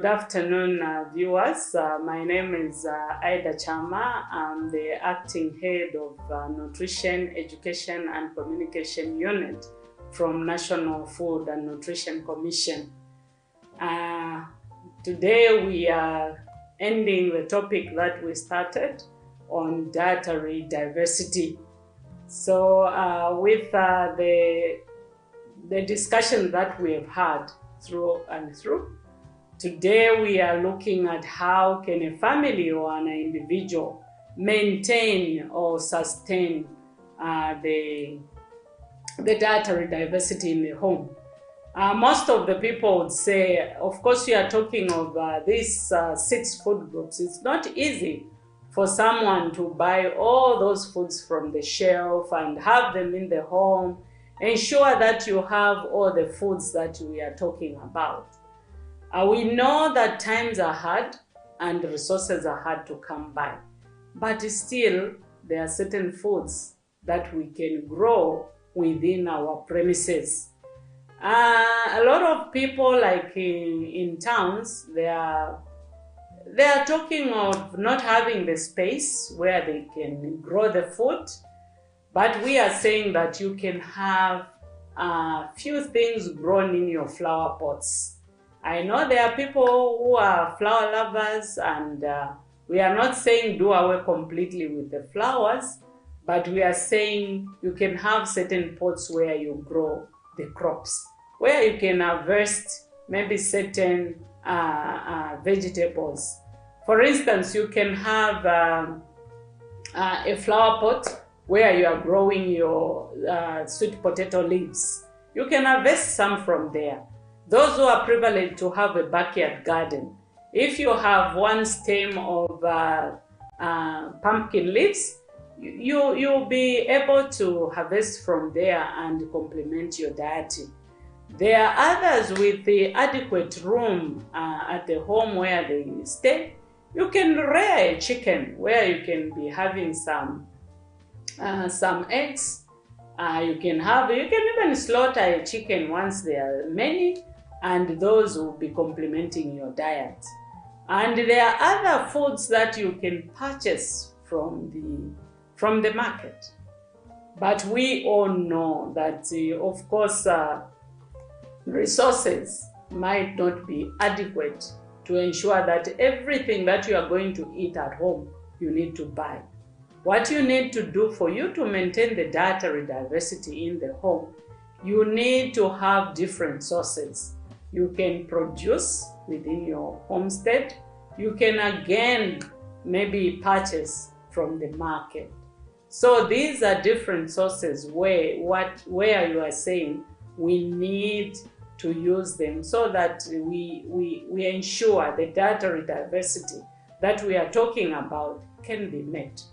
afternoon, viewers. My name is Ida Chama. I'm the acting head of Nutrition, Education and Communication Unit from National Food and Nutrition Commission. Today we are ending the topic that we started on dietary diversity. So with the discussion that we have had through and through, today we are looking at how can a family or an individual maintain or sustain the dietary diversity in the home. Most of the people would say, of course, you are talking of these 6 food groups. It's not easy for someone to buy all those foods from the shelf and have them in the home. Ensure that you have all the foods that we are talking about. We know that times are hard and resources are hard to come by, but still there are certain foods that we can grow within our premises. A lot of people, like in towns, they are talking of not having the space where they can grow the food, but we are saying that you can have a few things grown in your flower pots. I know there are people who are flower lovers, and we are not saying do away completely with the flowers, but we are saying you can have certain pots where you grow the crops, where you can harvest maybe certain vegetables. For instance, you can have a flower pot where you are growing your sweet potato leaves. You can harvest some from there. Those who are privileged to have a backyard garden, if you have one stem of pumpkin leaves, you'll be able to harvest from there and complement your diet. There are others with the adequate room at the home where they stay. You can rear a chicken where you can be having some eggs. You can even slaughter a chicken once there are many, and those will be complementing your diet. And there are other foods that you can purchase from the market. But we all know that, of course, resources might not be adequate to ensure that everything that you are going to eat at home, you need to buy. What you need to do for you to maintain the dietary diversity in the home, you need to have different sources. You can produce within your homestead. You can again maybe purchase from the market. So these are different sources where you are saying we need to use them so that we ensure the dietary diversity that we are talking about can be met.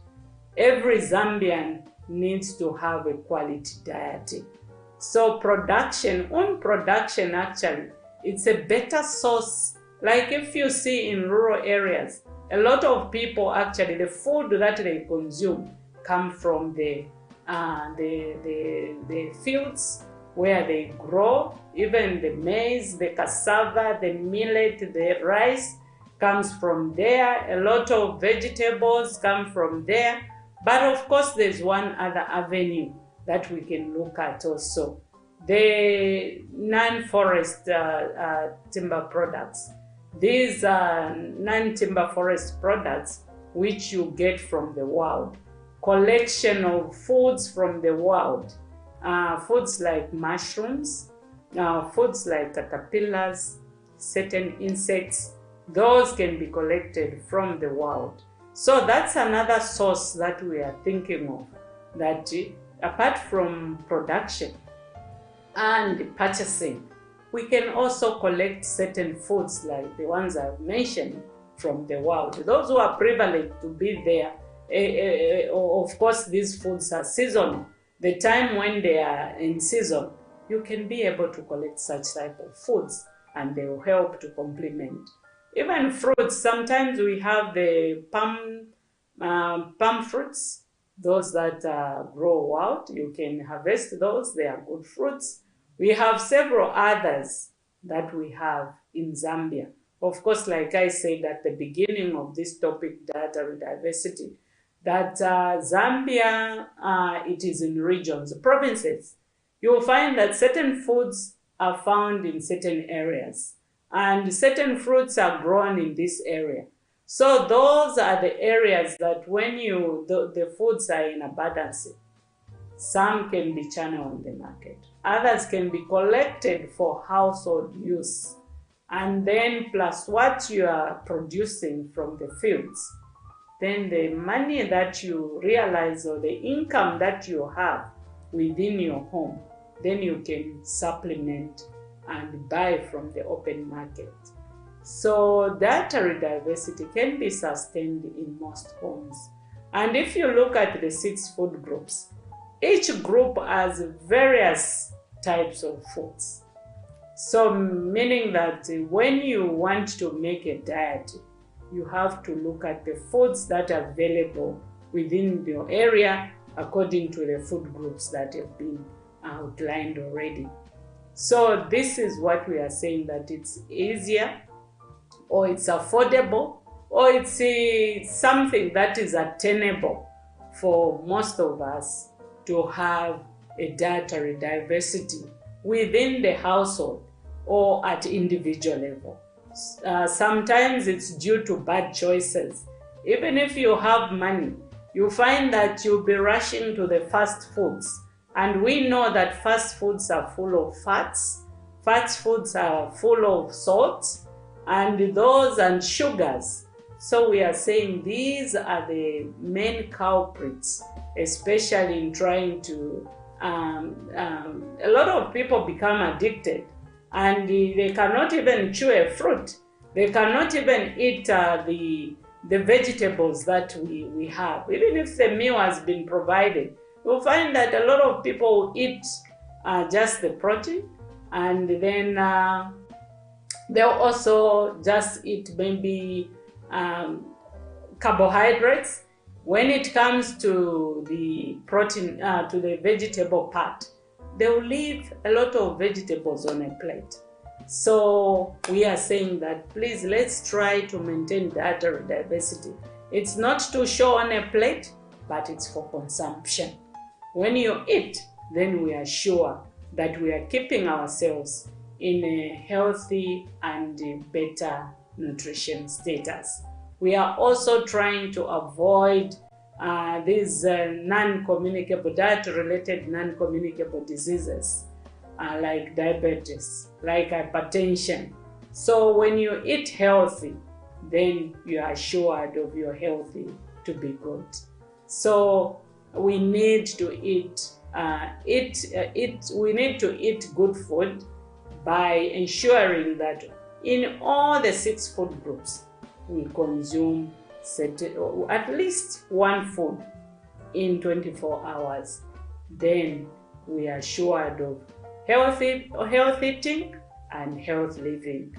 Every Zambian needs to have a quality diet. So own production actually, it's a better source. Like if you see in rural areas, a lot of people actually, the food that they consume come from the fields where they grow. Even the maize, the cassava, the millet, the rice comes from there. A lot of vegetables come from there. But of course, there's one other avenue that we can look at also. The non-forest timber products. These are non-timber forest products which you get from the wild. Collection of foods from the wild. Foods like mushrooms, foods like caterpillars, certain insects. Those can be collected from the wild. So that's another source that we are thinking of, that apart from production and purchasing, we can also collect certain foods like the ones I've mentioned from the wild. Those who are privileged to be there, of course, these foods are seasonal. The time when they are in season, you can be able to collect such type of foods, and they will help to complement. Even fruits, sometimes we have the palm fruits, those that grow wild. You can harvest those, they are good fruits. We have several others that we have in Zambia. of course, like I said at the beginning of this topic, dietary diversity, that Zambia, it is in regions, provinces. You will find that certain foods are found in certain areas, and certain fruits are grown in this area. So those are the areas that when the foods are in abundance, some can be channeled on the market. Others can be collected for household use. And then plus what you are producing from the fields, then the money that you realize or the income that you have within your home, then you can supplement and buy from the open market. So dietary diversity can be sustained in most homes. And if you look at the 6 food groups, each group has various types of foods. So meaning that when you want to make a diet, you have to look at the foods that are available within your area according to the food groups that have been outlined already. So this is what we are saying, that it's easier, or it's affordable, or it's something that is attainable for most of us to have a dietary diversity within the household or at individual level. Sometimes it's due to bad choices. Even if you have money, you find that you'll be rushing to the fast foods. And we know that fast foods are full of fats. Fast foods are full of salt and sugars. So we are saying these are the main culprits, especially in trying to, a lot of people become addicted, and they cannot even chew a fruit. They cannot even eat the vegetables that we have. Even if the meal has been provided, you'll find that a lot of people eat just the protein, and then they'll also just eat maybe carbohydrates. When it comes to the protein, to the vegetable part, they will leave a lot of vegetables on a plate. So we are saying that please, let's try to maintain dietary diversity. It's not to show on a plate, but it's for consumption. When you eat, then we are sure that we are keeping ourselves in a healthy and better nutrition status. We are also trying to avoid these non-communicable, diet-related non-communicable diseases like diabetes, like hypertension. So when you eat healthy, then you are assured of your health to be good. So we need to eat good food by ensuring that in all the 6 food groups we consume at least one food in 24 hours. Then we are assured of health eating and health living.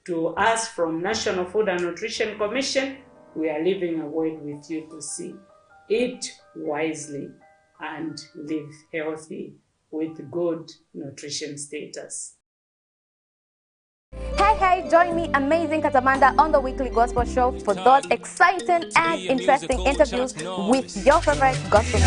To us from National Food and Nutrition Commission, we are leaving a word with you to see: eat wisely and live healthy with good nutrition status. Hey, join me, Amazing Katamanda, on the Weekly Gospel Show for those exciting and interesting interviews with your favorite gospel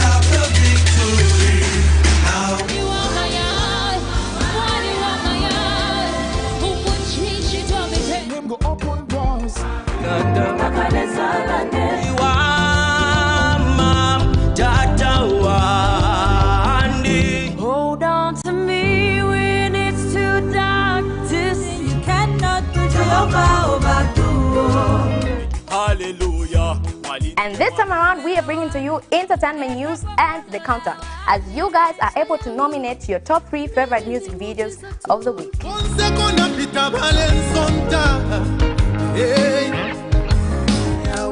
Hold on to me when it's too dark to see. You cannot put your power back to Hallelujah. And this time around, we are bringing to you entertainment news and the countdown, as you guys are able to nominate your top 3 favorite music videos of the week.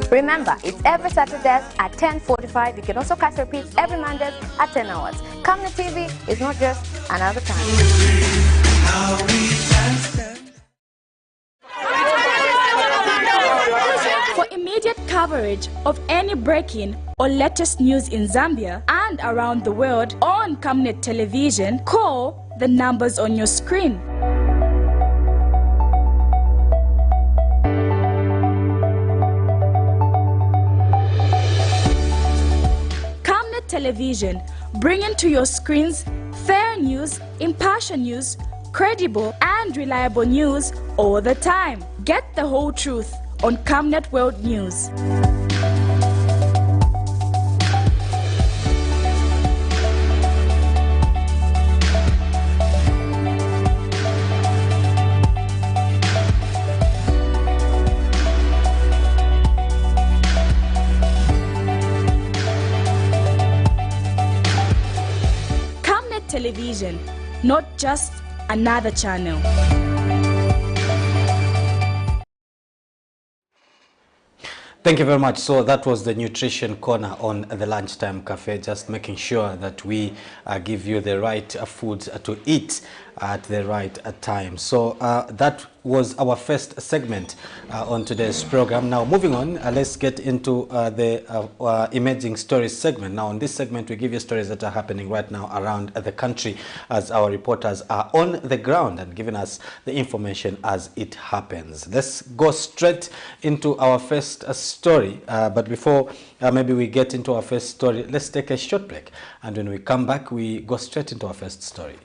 Remember, it's every Saturday at 10:45. You can also catch repeats every Monday at 10 hours. Camnet TV is not just another time. For immediate coverage of any breaking or latest news in Zambia and around the world on Camnet Television, call the numbers on your screen. Camnet Television, bringing to your screens fair news, impartial news, credible and reliable news all the time. Get the whole truth on Camnet World News. Television, not just another channel. Thank you very much. So that was the nutrition corner on the lunchtime cafe, just making sure that we give you the right foods to eat at the right time. So that was our first segment on today's program. Now moving on, let's get into the emerging stories segment. Now in this segment we give you stories that are happening right now around the country, as our reporters are on the ground and giving us the information as it happens. Let's go straight into our first story, but before maybe we get into our first story, let's take a short break, and when we come back we go straight into our first story.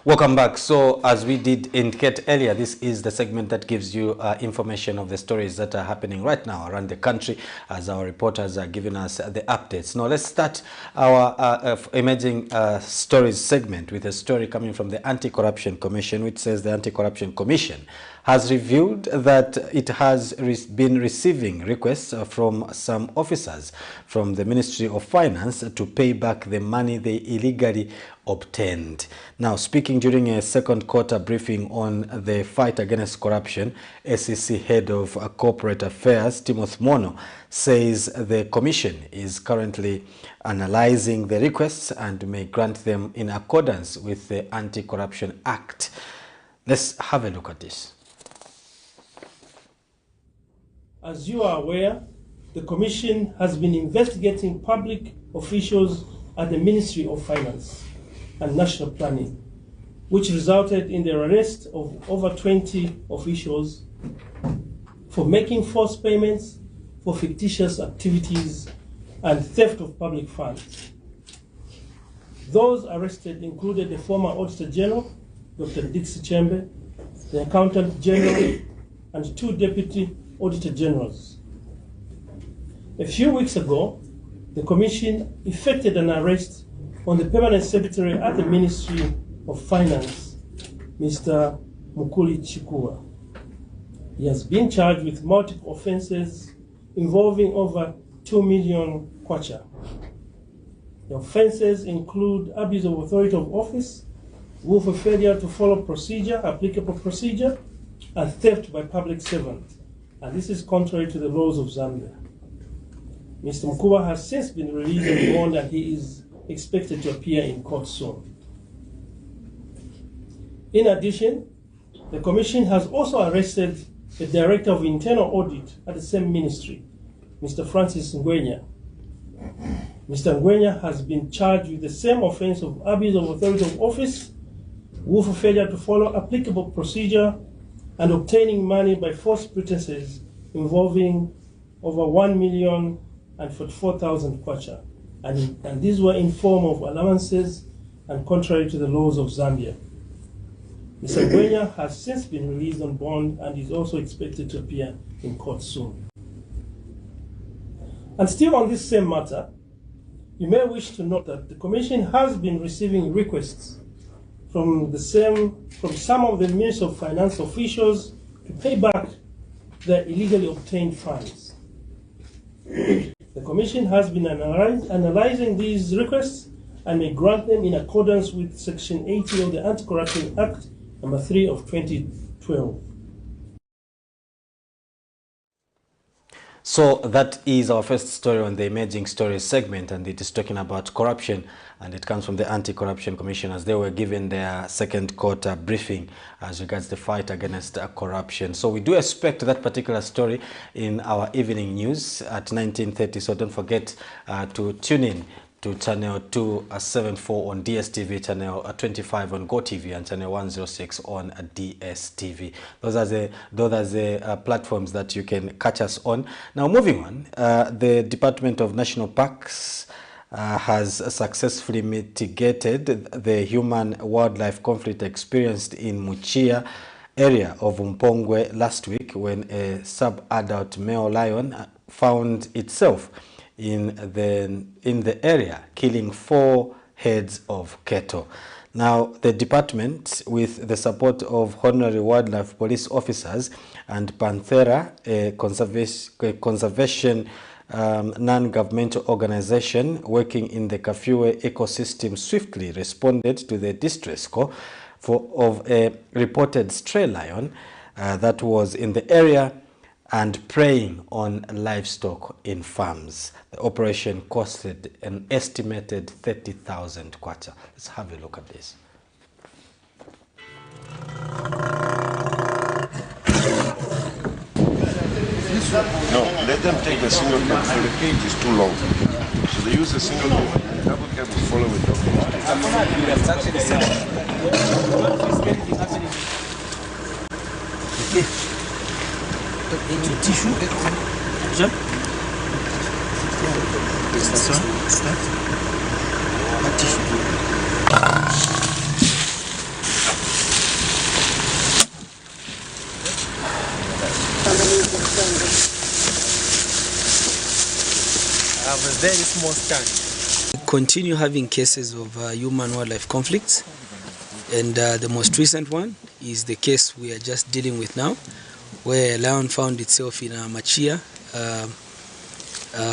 Welcome back. So as we did indicate earlier, this is the segment that gives you information of the stories that are happening right now around the country, as our reporters are giving us the updates. Now let's start our emerging stories segment with a story coming from the Anti-Corruption Commission, which says the Anti-Corruption Commission has revealed that it has been receiving requests from some officers from the Ministry of Finance to pay back the money they illegally obtained. Now, speaking during a second quarter briefing on the fight against corruption, SEC Head of Corporate Affairs, Timothy Mono, says the Commission is currently analyzing the requests and may grant them in accordance with the Anti-Corruption Act. Let's have a look at this. As you are aware, the Commission has been investigating public officials at the Ministry of Finance and National Planning, which resulted in the arrest of over 20 officials for making false payments, for fictitious activities, and theft of public funds. Those arrested included the former Auditor General, Dr. Dixie Chembe, the Accountant General, and 2 Deputy Auditor Generals. A few weeks ago, the Commission effected an arrest on the Permanent Secretary at the Ministry of Finance, Mr. Mukuli Chikua. He has been charged with multiple offenses involving over 2 million kwacha. The offenses include abuse of authority of office, willful failure to follow procedure, applicable procedure, and theft by public servant. And this is contrary to the laws of Zambia. Mr. Mkuba has since been released on bond and he is expected to appear in court soon. In addition, the Commission has also arrested the Director of Internal Audit at the same ministry, Mr. Francis Ngwenya. Mr. Ngwenya has been charged with the same offense of abuse of authority of office, willful failure to follow applicable procedure, and obtaining money by false pretenses involving over 1,044,000 kwacha. And these were in form of allowances and contrary to the laws of Zambia. Mr. Ngwenya has since been released on bond and is also expected to appear in court soon. And still on this same matter, you may wish to note that the Commission has been receiving requests from some of the Ministry of Finance officials to pay back their illegally obtained funds. The Commission has been analyzing these requests and may grant them in accordance with Section 80 of the Anti-Corruption Act, number 3 of 2012. So that is our first story on the Emerging Stories segment, and it is talking about corruption, and it comes from the Anti-Corruption Commission as they were given their second quarter briefing as regards the fight against corruption. So we do expect that particular story in our evening news at 19:30, so don't forget to tune in to channel 274 on DSTV, channel 25 on GoTV, and channel 106 on DSTV. Those are the platforms that you can catch us on. Now, moving on, the Department of National Parks has successfully mitigated the human-wildlife conflict experienced in Muchia area of Mpongwe last week when a sub-adult male lion found itself in the area, killing 4 heads of cattle. Now, the department, with the support of honorary wildlife police officers and Panthera, a conservation non-governmental organization working in the Kafue ecosystem, swiftly responded to the distress call of a reported stray lion that was in the area and preying on livestock in farms. The operation costed an estimated 30,000 kwacha. Let's have a look at this. No, let them take the single cable. So the cage is too long. So they use a single cable. Double cable follow with double tissue. Jump. Start. I have a very small stand. We continue having cases of human-wildlife conflicts, and the most recent one is the case we are just dealing with now, where a lion found itself in Machia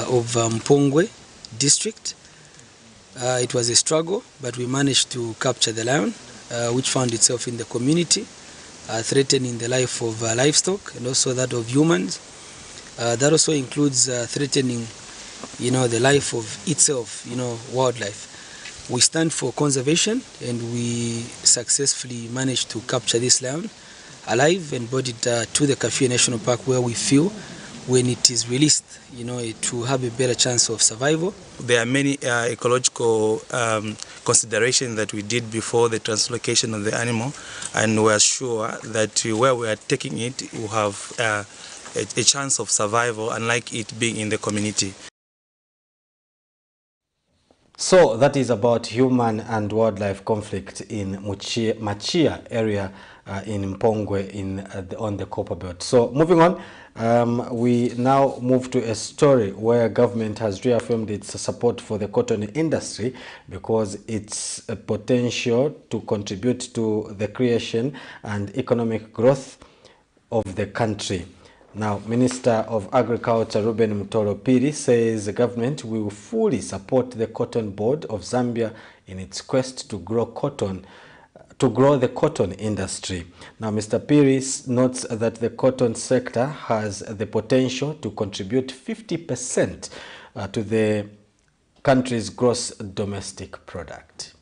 of Mpongwe district. It was a struggle, but we managed to capture the lion, which found itself in the community, threatening the life of livestock and also that of humans. That also includes threatening, the life of itself, wildlife. We stand for conservation, and we successfully managed to capture this lion alive and brought it to the Kafue National Park, where we feel when it is released, to have a better chance of survival. There are many ecological considerations that we did before the translocation of the animal, and we are sure that where we are taking it will have a chance of survival, unlike it being in the community. So that is about human and wildlife conflict in Machia area in Mpongwe on the Copper Belt. So moving on, we now move to a story where government has reaffirmed its support for the cotton industry because its potential to contribute to the creation and economic growth of the country. Now, Minister of Agriculture Ruben Mutolo-Piri says the government will fully support the Cotton Board of Zambia in its quest to grow the cotton industry. Now, Mr. Piri notes that the cotton sector has the potential to contribute 50% to the country's gross domestic product.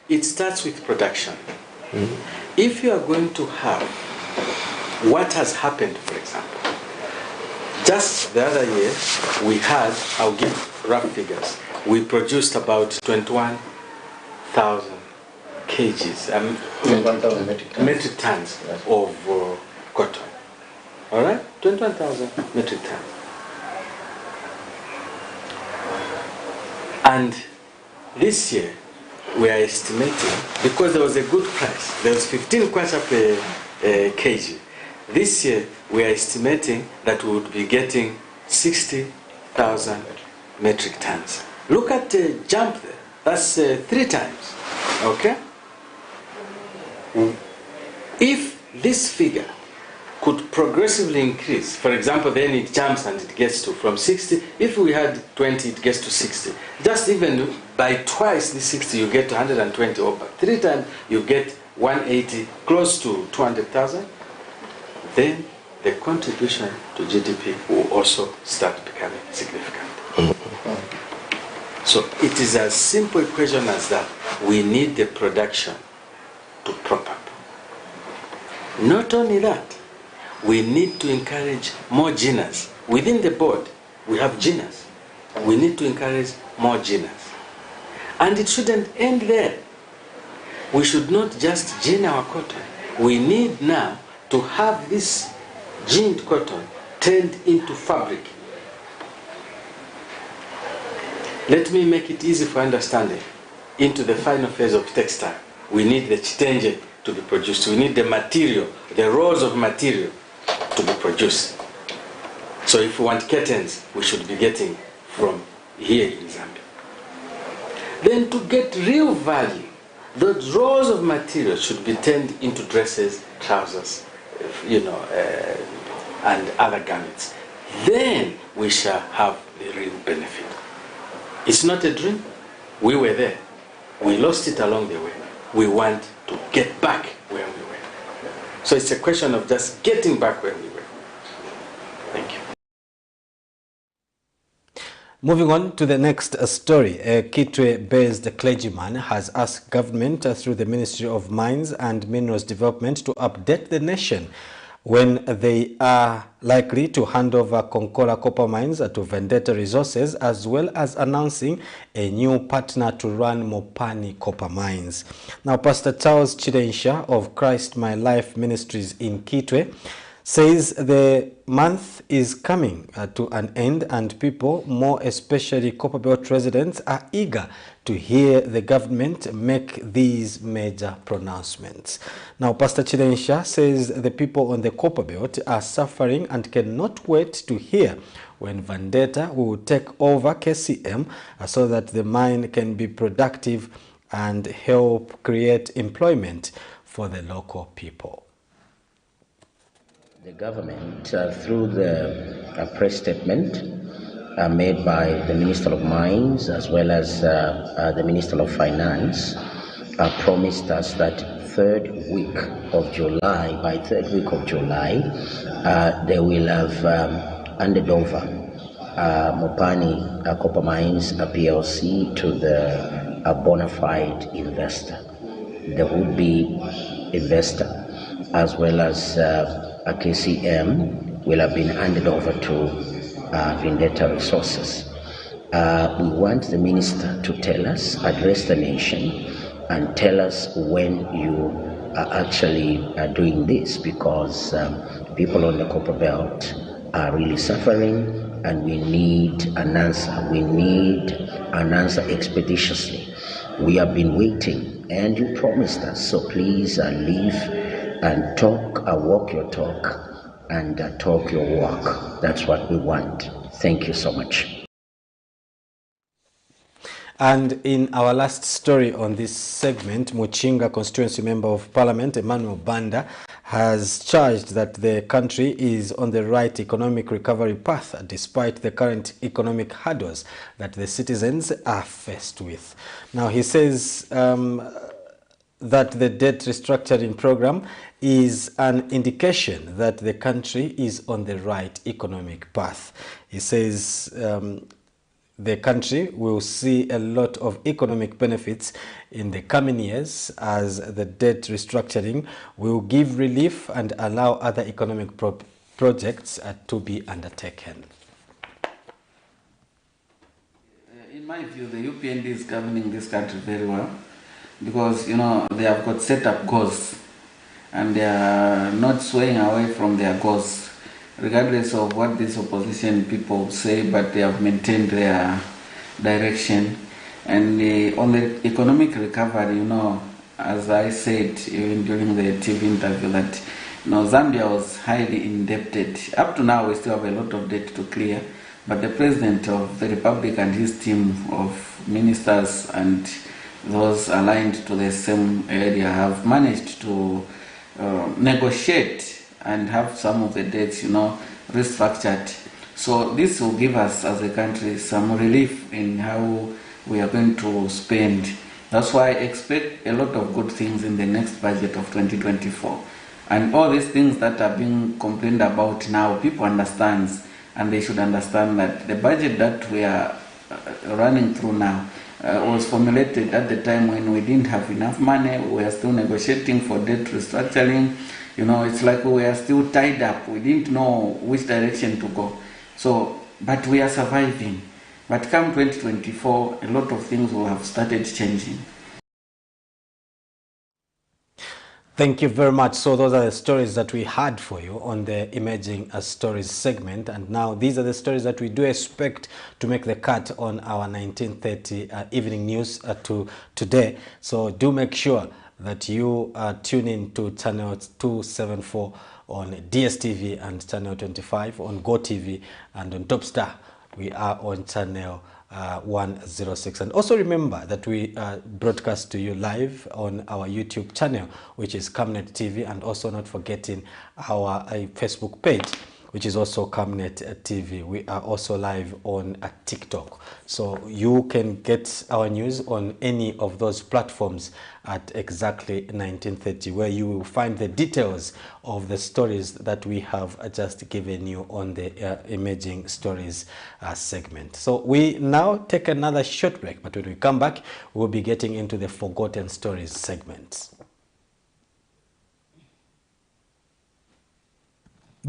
It starts with production. If you are going to have what has happened, for example, just the other year we had, I'll give rough figures, we produced about 21,000 kgs, 21,000 metric tons of cotton. All right, 21,000 metric tons. And this year we are estimating, because there was a good price, there was 15 kwacha per kg. This year we are estimating that we would be getting 60,000 metric tons. Look at the jump there. That's 3 times. Okay? If this figure could progressively increase, for example, then it jumps and it gets to from 60. If we had 20, it gets to 60. Just even by twice the 60, you get to 120, or by 3 times, you get 180, close to 200,000. Then the contribution to GDP will also start becoming significant. So it is as simple equation as that. We need the production to prop up. Not only that, we need to encourage more geners. Within the board, we have geners. We need to encourage more geners. And it shouldn't end there. We should not just gin our cotton. We need now to have this ginned cotton turned into fabric. Let me make it easy for understanding. Into the final phase of textile, we need the chitenje to be produced. We need the material, the rolls of material to be produced. So if we want curtains, we should be getting from here in Zambia. Then to get real value, those rolls of material should be turned into dresses, trousers, and other garments. Then we shall have the real benefit. It's not a dream. We were there. We lost it along the way. We want to get back where we were. So it's a question of just getting back where we were. Thank you. Moving on to the next story, a Kitwe-based clergyman has asked government through the Ministry of Mines and Minerals Development to update the nation when they are likely to hand over Konkola copper mines to Vendetta Resources, as well as announcing a new partner to run Mopani copper mines. Now, Pastor Charles Chidensha of Christ My Life Ministries in Kitwe says the month is coming to an end and people, more especially Copperbelt residents, are eager to hear the government make these major pronouncements. Now, Pastor Chidensha says the people on the Copperbelt are suffering and cannot wait to hear when Vendetta will take over KCM so that the mine can be productive and help create employment for the local people. The government, through the press statement made by the Minister of Mines as well as the Minister of Finance, promised us that by third week of July, they will have handed over Mopani Copper Mines PLC to the bona fide investor, the would-be investor, as well as KCM will have been handed over to Vendetta Resources. We want the minister to tell us, address the nation, and tell us when you are actually doing this, because people on the Copper Belt are really suffering, and we need an answer. We need an answer expeditiously. We have been waiting, and you promised us, so please leave and talk, walk your talk, and talk your walk. That's what we want. Thank you so much. And in our last story on this segment, Muchinga Constituency Member of Parliament Emmanuel Banda has charged that the country is on the right economic recovery path despite the current economic hurdles that the citizens are faced with. Now, he says that the debt restructuring program is an indication that the country is on the right economic path. He says the country will see a lot of economic benefits in the coming years as the debt restructuring will give relief and allow other economic projects to be undertaken. In my view, the UPND is governing this country very well because, you know, they have got set up goals and they are not swaying away from their goals, regardless of what these opposition people say, but they have maintained their direction. And on the economic recovery, you know, as I said even during the TV interview, that, you know, Zambia was highly indebted. Up to now, we still have a lot of debt to clear, but the President of the Republic and his team of ministers and those aligned to the same area have managed to negotiate and have some of the debts, you know, restructured. So this will give us as a country some relief in how we are going to spend. That's why I expect a lot of good things in the next budget of 2024. And all these things that are being complained about now, people understand, and they should understand that the budget that we are running through now was formulated at the time when we didn't have enough money. We were still negotiating for debt restructuring. You know, it's like we are still tied up. We didn't know which direction to go. So, but we are surviving. But come 2024, a lot of things will have started changing. Thank you very much. So those are the stories that we had for you on the Emerging Stories segment. And now these are the stories that we do expect to make the cut on our 1930 evening news today. So do make sure that you tune in to channel 274 on DSTV and channel 25 on GoTV, and on Topstar we are on channel 106. And also remember that we broadcast to you live on our YouTube channel, which is Camnet TV, and also not forgetting our Facebook page, which is also Camnet TV. We are also live on TikTok. So you can get our news on any of those platforms at exactly 1930, where you will find the details of the stories that we have just given you on the Emerging Stories segment. So we now take another short break, but when we come back, we'll be getting into the Forgotten Stories segment.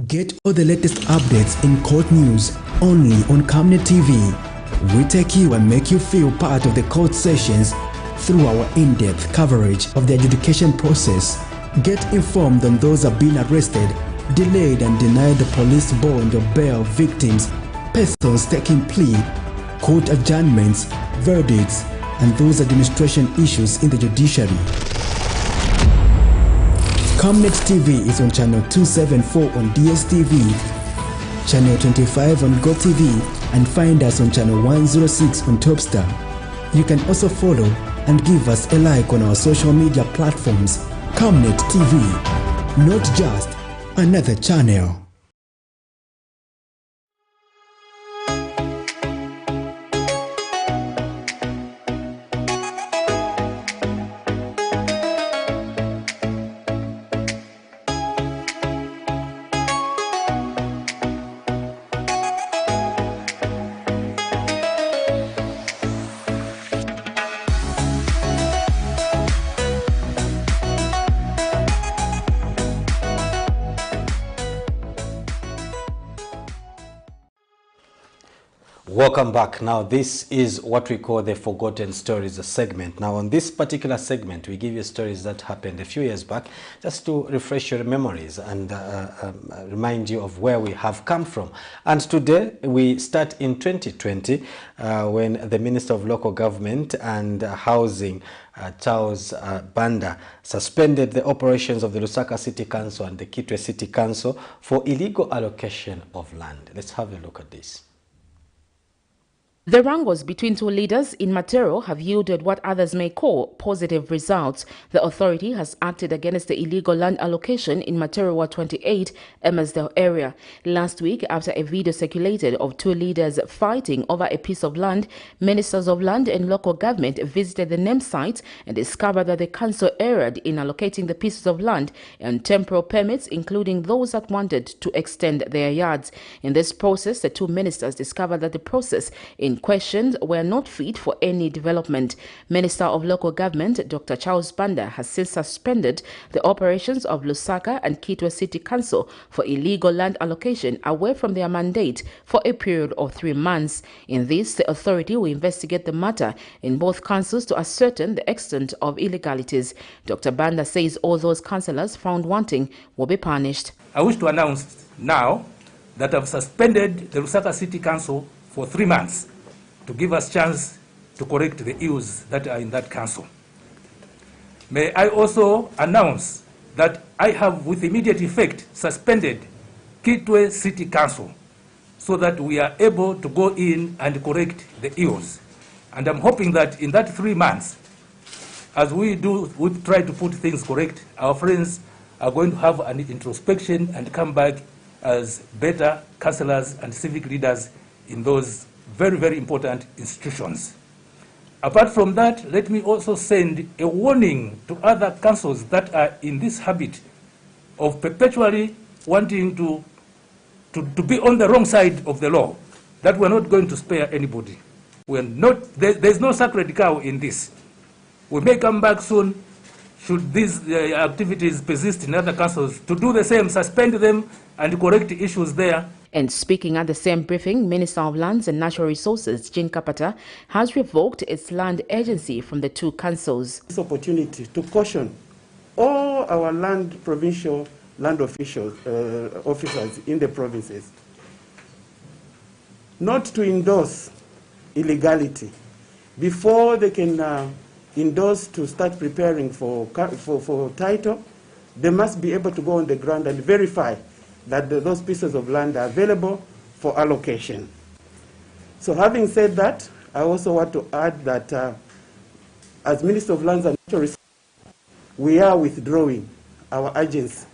Get all the latest updates in court news only on Camnet TV. We take you and make you feel part of the court sessions through our in-depth coverage of the adjudication process. Get informed on those who have been arrested, delayed and denied the police bond or bail victims, persons taking plea, court adjournments, verdicts, and those administration issues in the judiciary. Camnet TV is on channel 274 on DSTV, channel 25 on GoTV, and find us on channel 106 on Topstar. You can also follow and give us a like on our social media platforms. Camnet TV, not just another channel. Welcome back. Now this is what we call the Forgotten Stories segment. Now on this particular segment we give you stories that happened a few years back, just to refresh your memories and remind you of where we have come from. And today we start in 2020 when the Minister of Local Government and Housing, Charles Banda, suspended the operations of the Lusaka City Council and the Kitwe City Council for illegal allocation of land. Let's have a look at this. The wrangles between two leaders in Matero have yielded what others may call positive results. The authority has acted against the illegal land allocation in Matero Ward 28, Emersdale area. Last week, after a video circulated of two leaders fighting over a piece of land, ministers of land and local government visited the named site and discovered that the council erred in allocating the pieces of land and temporal permits, including those that wanted to extend their yards. In this process, the two ministers discovered that the process in questions were not fit for any development. Minister of Local Government, Dr. Charles Banda, has since suspended the operations of Lusaka and Kitwe City Council for illegal land allocation away from their mandate for a period of 3 months. In this, the authority will investigate the matter in both councils to ascertain the extent of illegalities. Dr. Banda says all those councillors found wanting will be punished. I wish to announce now that I've suspended the Lusaka City Council for 3 months to give us chance to correct the ills that are in that council. May I also announce that I have with immediate effect suspended Kitwe City Council so that we are able to go in and correct the ills. And I'm hoping that in that 3 months, as we try to put things correct, our friends are going to have an introspection and come back as better councillors and civic leaders in those very, very important institutions. Apart from that, let me also send a warning to other councils that are in this habit of perpetually wanting to be on the wrong side of the law, that we're not going to spare anybody. We're not, there's no sacred cow in this. We may come back soon, should these activities persist in other councils, to do the same, suspend them and correct issues there. And speaking at the same briefing, Minister of Lands and Natural Resources, Jean Kapata, has revoked its land agency from the two councils. This opportunity to caution all our provincial land officials in the provinces not to endorse illegality before they can endorse to start preparing for title. They must be able to go on the ground and verify that those pieces of land are available for allocation. So having said that, I also want to add that as Minister of Lands and Natural Resources, we are withdrawing our agency,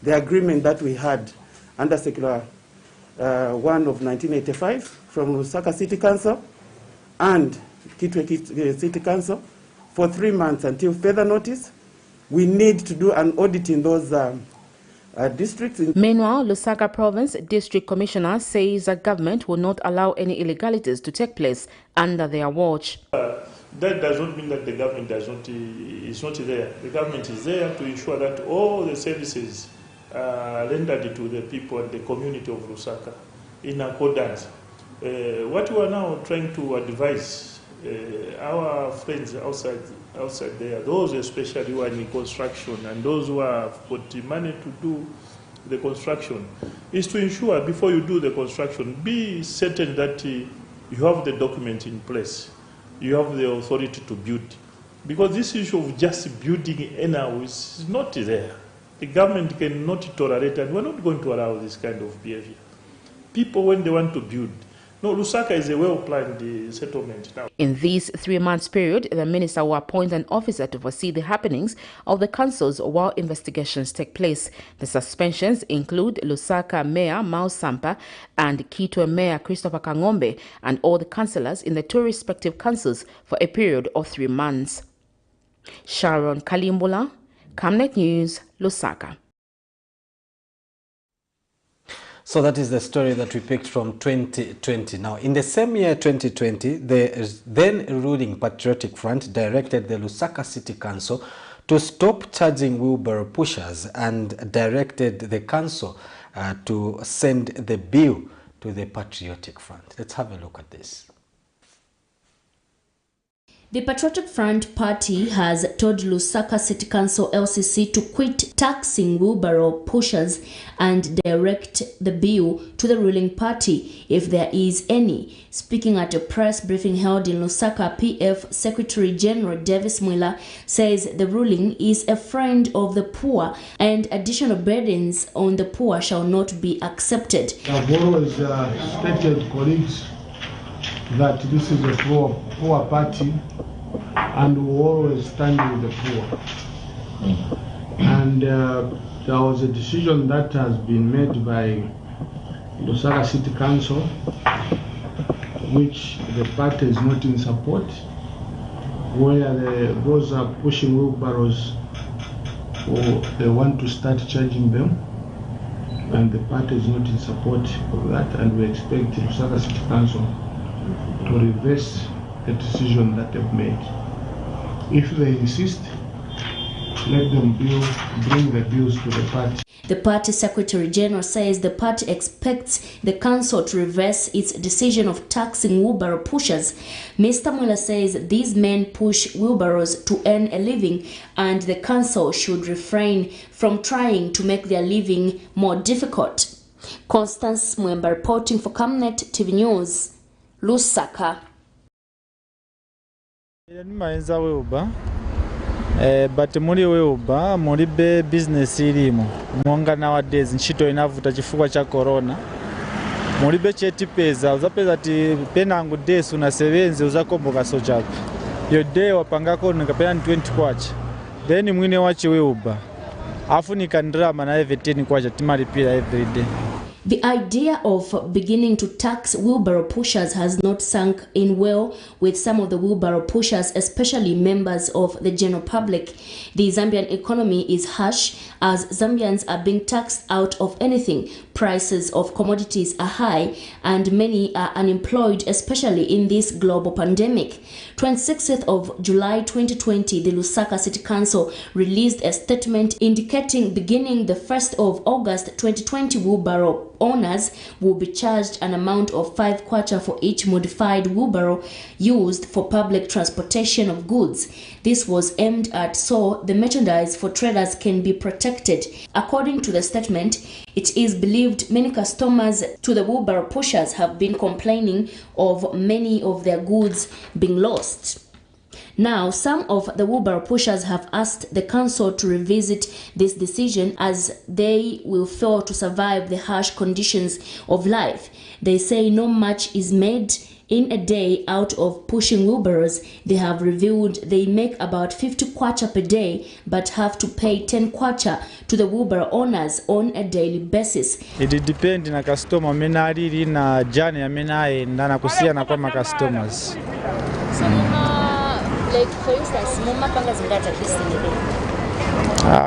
the agreement that we had under Circular 1 of 1985 from Lusaka City Council and Kitwe City Council for 3 months until further notice. We need to do an audit in those districts. Meanwhile, Lusaka Province District Commissioner says the government will not allow any illegalities to take place under their watch. That does not mean that the government is not there. The government is there to ensure that all the services are rendered to the people and the community of Lusaka in accordance. What we are now trying to advise our friends outside there, those especially who are in construction and those who have got the money to do the construction, is to ensure before you do the construction, be certain that you have the document in place. You have the authority to build. Because this issue of just building anyhow is not there. The government cannot tolerate, and we're not going to allow this kind of behavior. People, when they want to build, no, Lusaka is a well-planned settlement now. In this 3 months period, the minister will appoint an officer to oversee the happenings of the councils while investigations take place. The suspensions include Lusaka Mayor Mao Sampa and Kitwe Mayor Christopher Kangombe and all the councillors in the two respective councils for a period of 3 months. Sharon Kalimbula, Camnet News, Lusaka. So that is the story that we picked from 2020. Now, in the same year, 2020, the then ruling Patriotic Front directed the Lusaka City Council to stop charging wheelbarrow pushers and directed the council to send the bill to the Patriotic Front. Let's have a look at this. The Patriotic Front Party has told Lusaka City Council LCC to quit taxing wheelbarrow pushers and direct the bill to the ruling party if there is any. Speaking at a press briefing held in Lusaka, PF Secretary General Davis Mwila says the ruling is a friend of the poor and additional burdens on the poor shall not be accepted. I've always stated, colleagues, that this is a poor party and we always stand with the poor. And there was a decision that has been made by Lusaka City Council, which the party is not in support, where those are pushing wheelbarrows, or they want to start charging them, and the party is not in support of that, and we expect Lusaka City Council to reverse the decision that they've made. If they insist, let them bring the bills to the party. The party Secretary General says the party expects the council to reverse its decision of taxing wheelbarrow pushers. Mr. Mwila says these men push wheelbarrows to earn a living and the council should refrain from trying to make their living more difficult. Constance Mwemba reporting for Camnet TV News, Lusaka. But muri weuba muri be business irimo mwanga nowadays nchito inavuta chifukwa cha corona muri be chetipeza uzapeza ti penangu days unasevenze uzakomboka so chako yo day wapangako nikapena 20 kwacha then mwine wachi weuba afu nikandira mana 17 kwacha timalipira every day. The idea of beginning to tax wheelbarrow pushers has not sunk in well with some of the wheelbarrow pushers, especially members of the general public. The Zambian economy is harsh as Zambians are being taxed out of anything. Prices of commodities are high and many are unemployed, especially in this global pandemic. 26th of July 2020, the Lusaka City Council released a statement indicating beginning the 1st of August 2020, wheelbarrow owners will be charged an amount of 5 kwacha for each modified wheelbarrow used for public transportation of goods. This was aimed at so the merchandise for traders can be protected. According to the statement, it is believed many customers to the wheelbarrow pushers have been complaining of many of their goods being lost. Now, some of the wheelbarrow pushers have asked the council to revisit this decision as they will fail to survive the harsh conditions of life. They say no much is made in a day out of pushing wheelbarrows. They have revealed they make about 50 kwacha per day but have to pay 10 kwacha to the wheelbarrow owners on a daily basis. It depends na customer amena alili na jani amena aenda na kusiana kwa ma customers. Like for instance, muma panga zingata kisini.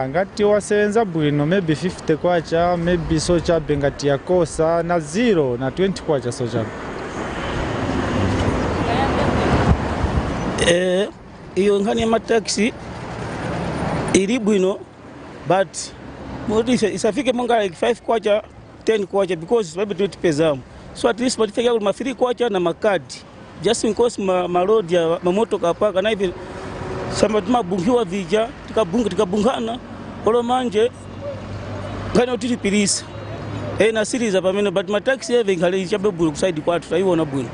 Ngati wasebenza bwino maybe 50 kwacha, maybe socha bengati ya kosa na 0 na 20 kwacha socha. Iyo ngani ya taxi iri bwino, but isafike monga like 5 kwacha, 10 kwacha because maybe 20 pesa. So at least matifika ya ma 3 kwacha na makadi. Just in case ma road ya mamoto kapaka na hivi sama mabungiwa vija tikabungana olo manje ngani otiti pilisa na series apa meno but ma taxi eve ngale chabe bulu side kwatu taiona bwino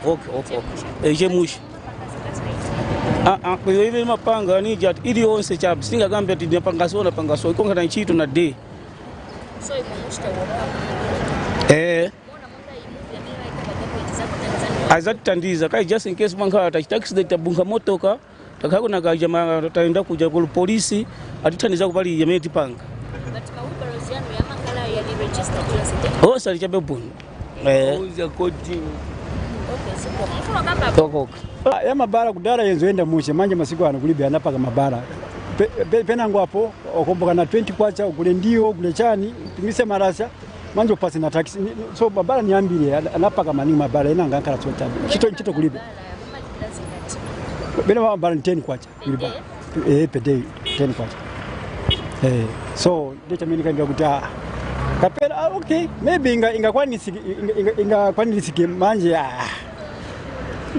okay jemushi kwa hiyo mapanga ni jat ili onse chap singa gambe ati napanga pangaso ikonga na chito na day so ikomushta woka azatandiza kai just in case manga taxi itabunga motoka takakuna kajama taenda kuja ku polisi atitandiza kubali yameti panga but mawubarozi yanu yamakala yali registered yasite oh sali chabe bun uza koti okay so mfano baba toko ya mabara kudara yenzoenda mushe manje masiku anakulibe anapaka mabara pena ngwapo okomboka na 20 kwacha ukule ndio ukule chani tumise marasha manjo pasi na taxi so babara niambire anapaka maningi mabara ina ngankala chota chito kulibe bena mabara 10 kwacha kuliba per day 10 kwacha so data mimi nikaambia kuta kapela okay maybe ingakwa nisike manje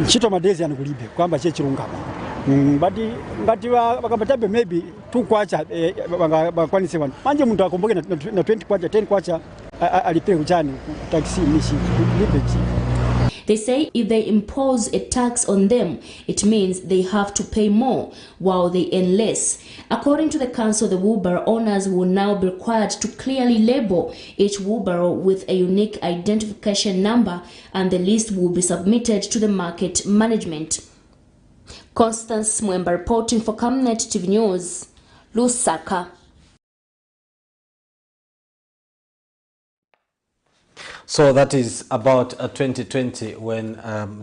chito madezi anakulibe kwamba che chirunga but wakabatabe maybe 2 kwacha bakwanise wanu manje mtu akomboke na 20 kwacha 10 kwacha alipe kuchani taxi mishi lipe. They say if they impose a tax on them, it means they have to pay more while they earn less. According to the council, the wheelbarrow owners will now be required to clearly label each wheelbarrow with a unique identification number, and the list will be submitted to the market management. Constance Mwemba reporting for Camnet TV News, Lusaka. So that is about 2020 when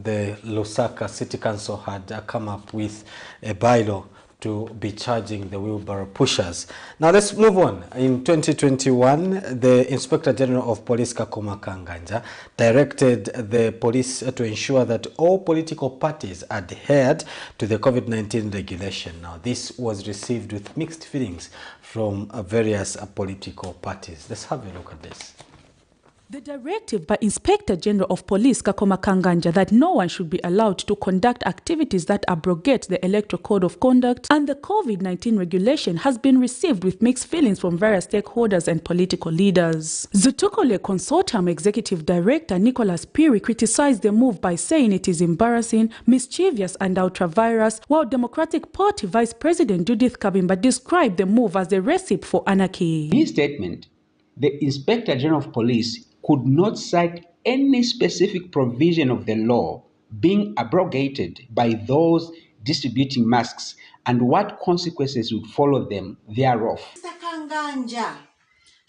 the Lusaka City Council had come up with a bylaw to be charging the wheelbarrow pushers. Now let's move on. In 2021, the Inspector General of Police Kakoma Kanganja directed the police to ensure that all political parties adhered to the COVID-19 regulation. Now this was received with mixed feelings from various political parties. Let's have a look at this. The directive by Inspector General of Police Kakoma Kanganja that no one should be allowed to conduct activities that abrogate the Electoral Code of Conduct and the COVID-19 regulation has been received with mixed feelings from various stakeholders and political leaders. Zutukole Consortium Executive Director Nicholas Piri criticized the move by saying it is embarrassing, mischievous and ultra-virus, while Democratic Party Vice President Judith Kabimba described the move as a recipe for anarchy. In his statement, the Inspector General of Police could not cite any specific provision of the law being abrogated by those distributing masks and what consequences would follow them thereof. Mr. Kanganja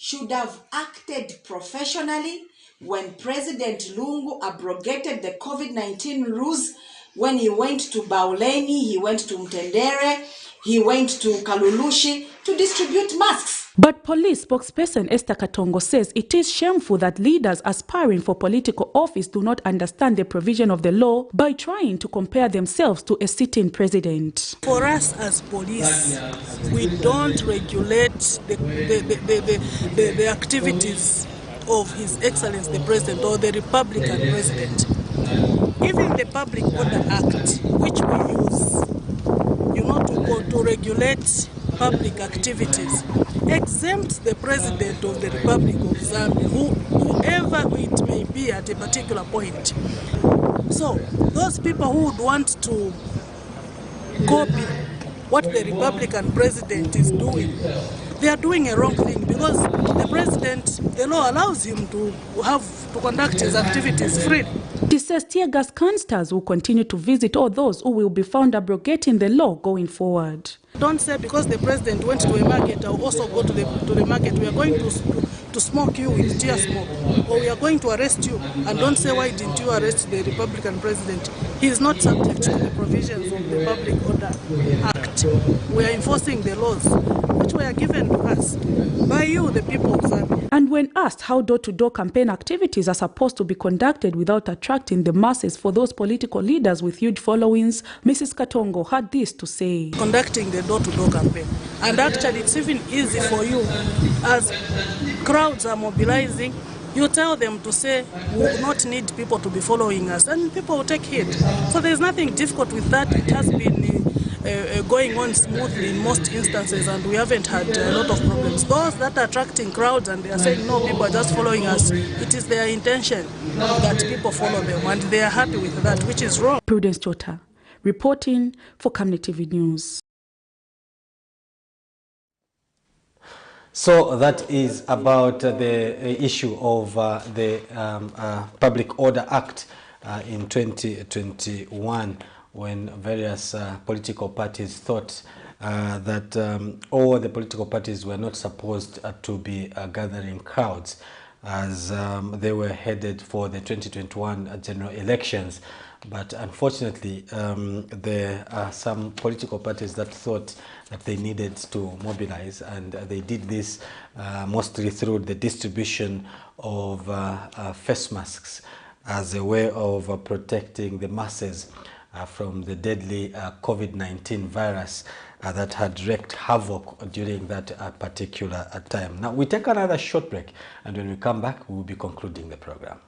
should have acted professionally when President Lungu abrogated the COVID-19 rules. When he went to Bauleni, he went to Mtendere, he went to Kalulushi to distribute masks. But police spokesperson Esther Katongo says it is shameful that leaders aspiring for political office do not understand the provision of the law by trying to compare themselves to a sitting president. For us as police, we don't regulate the activities of His Excellency the President or the Republican President. Even the Public Order Act, which we use, to regulate public activities, exempts the President of the Republic of Zambia, whoever it may be at a particular point. So, those people who would want to copy what the Republican President is doing, they are doing a wrong thing, because the President, the law allows him to conduct his activities freely. He says tear gas canisters will continue to visit all those who will be found abrogating the law going forward. Don't say because the President went to a market, I'll also go to the market. We are going to smoke you with tear smoke, or we are going to arrest you. And don't say, why didn't you arrest the Republican President? He is not subject to the provisions of the Public Order Act. We are enforcing the laws which were given to us by you, the people of Zambia. And when asked how door-to-door campaign activities are supposed to be conducted without attracting the masses for those political leaders with huge followings, Mrs. Katongo had this to say. Conducting the door-to-door campaign. And actually it's even easy for you, as crowds are mobilizing, you tell them to say, we will not need people to be following us, and people will take heed. So there's nothing difficult with that. It has been going on smoothly in most instances, and we haven't had a lot of problems. Those that are attracting crowds and they are saying, no, people are just following us, it is their intention that people follow them, and they are happy with that, which is wrong. Prudence Chota, reporting for Camnet TV News. So that is about the issue of the Public Order Act in 2021, when various political parties thought that all the political parties were not supposed to be gathering crowds as they were headed for the 2021 general elections. But unfortunately, there are some political parties that thought that they needed to mobilize, and they did this mostly through the distribution of face masks as a way of protecting the masses from the deadly COVID-19 virus that had wreaked havoc during that particular time. Now, we take another short break, and when we come back, we will be concluding the program.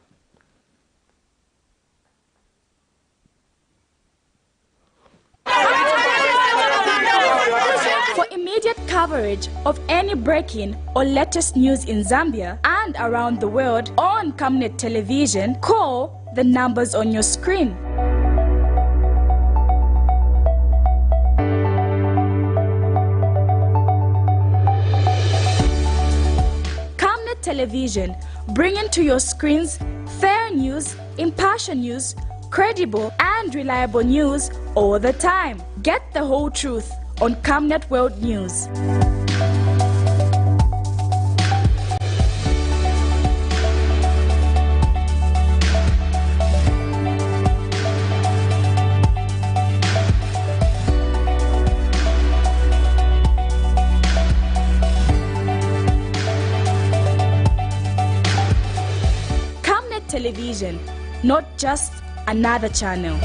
For immediate coverage of any breaking or latest news in Zambia and around the world on Camnet Television, call the numbers on your screen. Camnet Television, bringing to your screens fair news, impartial news, credible and reliable news all the time. Get the whole truth on Camnet World News. Camnet Television, not just another channel.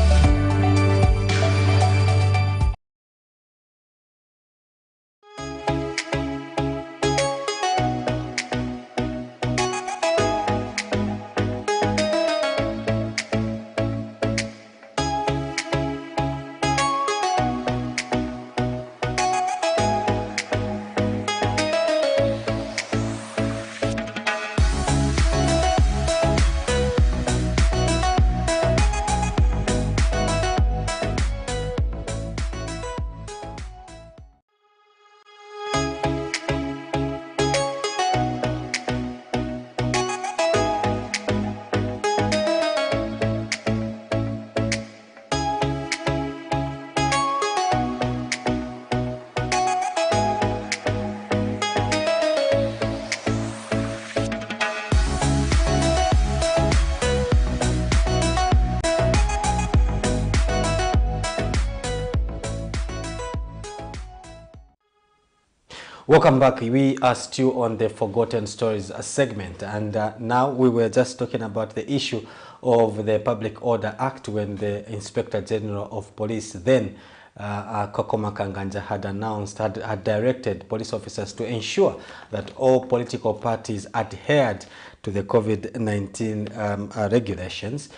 Welcome back. We are still on the Forgotten Stories segment, and now we were just talking about the issue of the Public Order Act when the Inspector General of Police then Kakoma Kanganja had directed police officers to ensure that all political parties adhered to the COVID-19 regulations.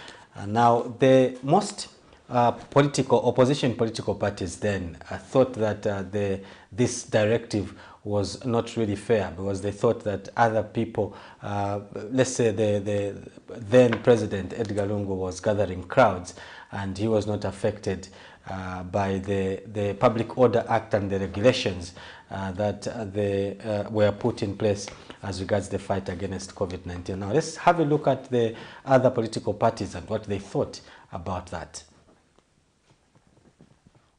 Now, the most opposition political parties then thought that this directive was not really fair, because they thought that other people, let's say the then President Edgar Lungu was gathering crowds and he was not affected by the Public Order Act and the regulations that were put in place as regards the fight against COVID-19. Now let's have a look at the other political parties and what they thought about that.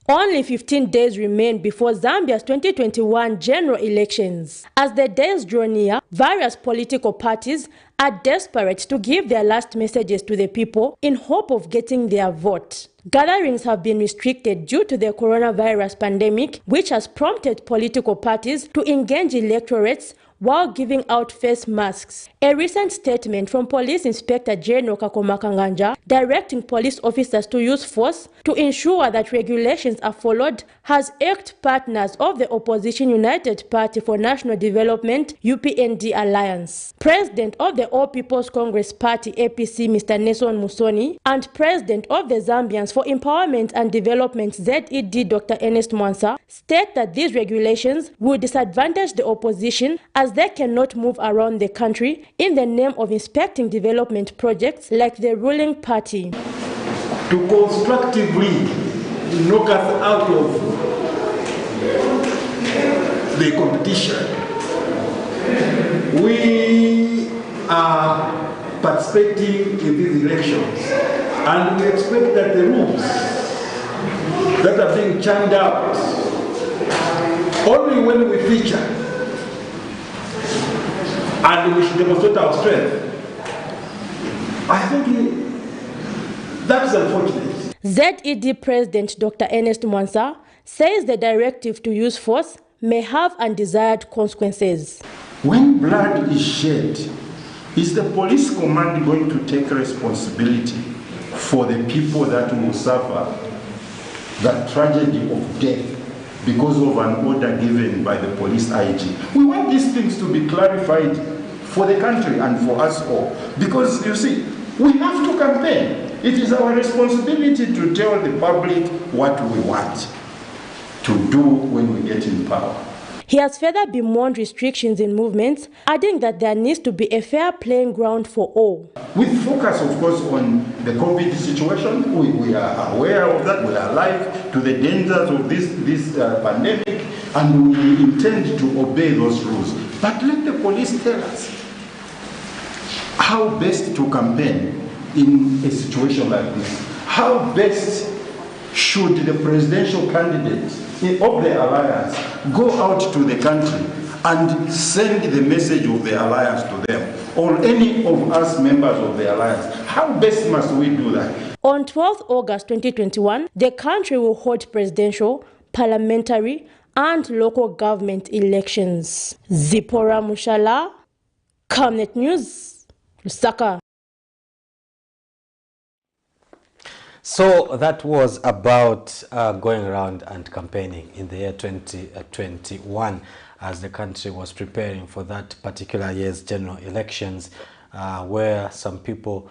Only 15 days remain before Zambia's 2021 general elections. As the days draw near, various political parties are desperate to give their last messages to the people in hope of getting their vote. Gatherings have been restricted due to the coronavirus pandemic, which has prompted political parties to engage electorates while giving out face masks. A recent statement from Police Inspector General Kakoma Kanganja directing police officers to use force to ensure that regulations are followed has irked partners of the opposition United Party for National Development UPND Alliance. President of the All People's Congress Party APC Mr. Nelson Musoni and President of the Zambians for Empowerment and Development ZED Dr. Ernest Mwansa state that these regulations will disadvantage the opposition as they cannot move around the country in the name of inspecting development projects like the ruling party. To constructively knock us out of the competition, we are participating in these elections, and we expect that the rules that are being churned out, only when we feature and we should demonstrate our strength. I think that's unfortunate. ZED President Dr. Ernest Mwansa says the directive to use force may have undesired consequences. When blood is shed, is the police command going to take responsibility for the people that will suffer that tragedy of death because of an order given by the police IG? We want these things to be clarified for the country and for us all. Because, you see, we have to campaign. It is our responsibility to tell the public what we want to do when we get in power. He has further bemoaned restrictions in movements, adding that there needs to be a fair playing ground for all. With focus, of course, on the COVID situation, we are aware of that, we are alive to the dangers of this pandemic, and we intend to obey those rules. But let the police tell us how best to campaign in a situation like this. How best should the presidential candidates of the alliance go out to the country and send the message of the alliance to them, or any of us members of the alliance? How best must we do that? On 12th August 2021, the country will hold presidential, parliamentary, and local government elections. Zipporah Mushala, Camnet News, Lusaka. So that was about going around and campaigning in the year 2021 as the country was preparing for that particular year's general elections, where some people,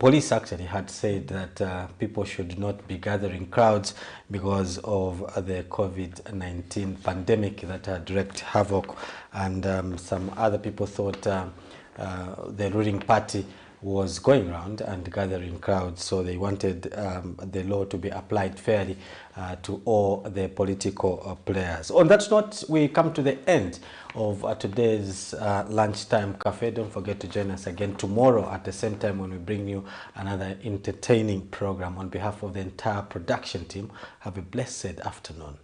police actually had said that people should not be gathering crowds because of the COVID-19 pandemic that had wreaked havoc, and some other people thought the ruling party was going around and gathering crowds, so they wanted the law to be applied fairly to all the political players. On that note, we come to the end of today's lunchtime cafe. Don't forget to join us again tomorrow at the same time when we bring you another entertaining program. On behalf of the entire production team, have a blessed afternoon.